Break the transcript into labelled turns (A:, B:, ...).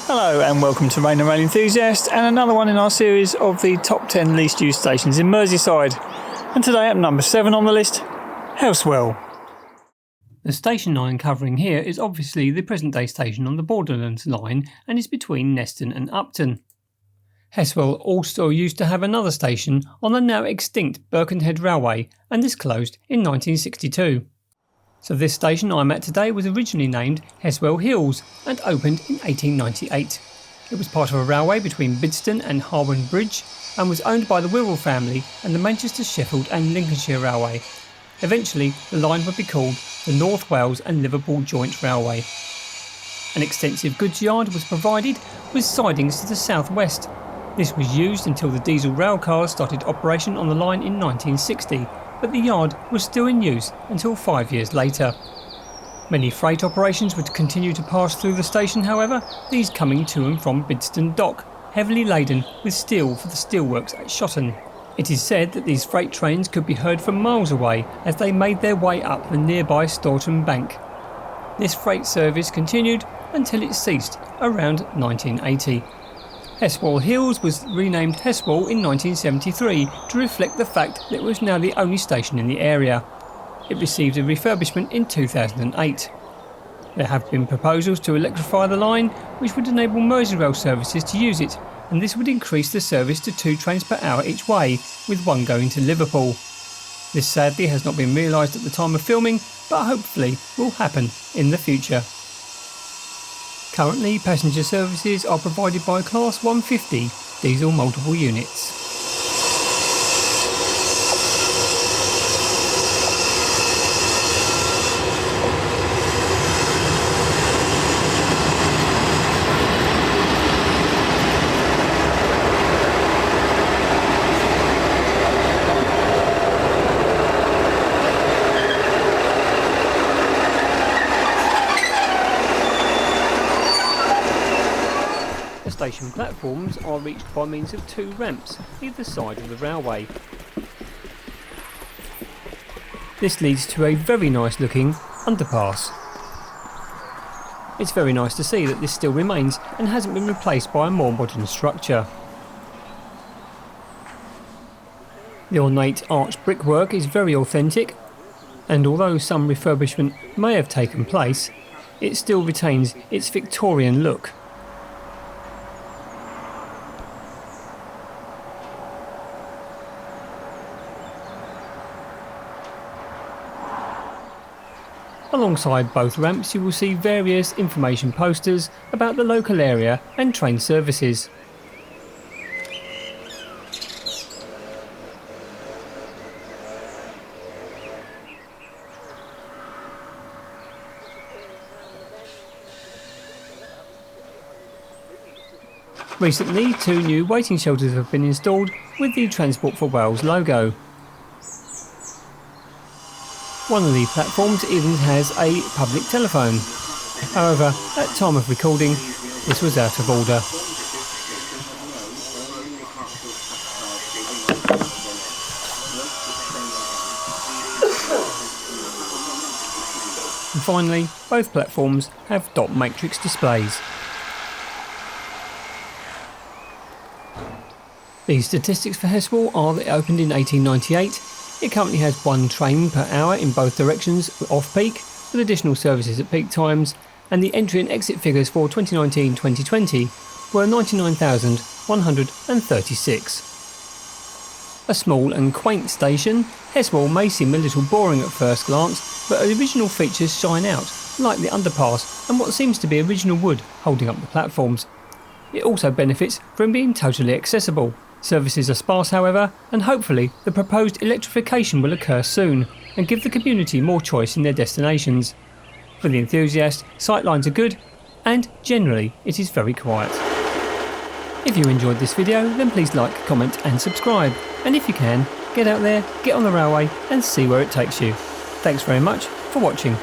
A: Hello and welcome to Rain and Rail Enthusiast, and another one in our series of the top 10 least used stations in Merseyside. And today at number 7 on the list, Heswall.
B: The station I'm covering here is obviously the present day station on the Borderlands line and is between Neston and Upton. Heswall also used to have another station on the now extinct Birkenhead Railway, and this closed in 1962. So this station I'm at today was originally named Heswall Hills and opened in 1898. It was part of a railway between Bidston and Harwin Bridge and was owned by the Wirral family and the Manchester, Sheffield and Lincolnshire Railway. Eventually the line would be called the North Wales and Liverpool Joint Railway. An extensive goods yard was provided with sidings to the southwest. This was used until the diesel rail cars started operation on the line in 1960. But the yard was still in use until 5 years later. Many freight operations would continue to pass through the station, however, these coming to and from Bidston Dock, heavily laden with steel for the steelworks at Shotton. It is said that these freight trains could be heard from miles away as they made their way up the nearby Staunton Bank. This freight service continued until it ceased around 1980. Heswall Hills was renamed Heswall in 1973 to reflect the fact that it was now the only station in the area. It received a refurbishment in 2008. There have been proposals to electrify the line, which would enable Merseyrail services to use it, and this would increase the service to 2 trains per hour each way, with one going to Liverpool. This sadly has not been realised at the time of filming, but hopefully will happen in the future. Currently, passenger services are provided by Class 150 diesel multiple units. Station platforms are reached by means of 2 ramps either side of the railway. This leads to a very nice looking underpass. It's very nice to see that this still remains and hasn't been replaced by a more modern structure. The ornate arched brickwork is very authentic, and although some refurbishment may have taken place, it still retains its Victorian look. Alongside both ramps you will see various information posters about the local area and train services. Recently 2 new waiting shelters have been installed with the Transport for Wales logo. One of the platforms even has a public telephone. However, at time of recording, this was out of order. And finally, both platforms have dot matrix displays. The statistics for Heswall are that it opened in 1898. It currently has 1 train per hour in both directions off-peak, with additional services at peak times, and the entry and exit figures for 2019-2020 were 99,136. A small and quaint station, Heswall may seem a little boring at first glance, but original features shine out, like the underpass and what seems to be original wood holding up the platforms. It also benefits from being totally accessible. Services are sparse, however, and hopefully the proposed electrification will occur soon and give the community more choice in their destinations. For the enthusiast, sightlines are good and generally it is very quiet. If you enjoyed this video, then please like, comment and subscribe, and if you can, get out there, get on the railway and see where it takes you. Thanks very much for watching.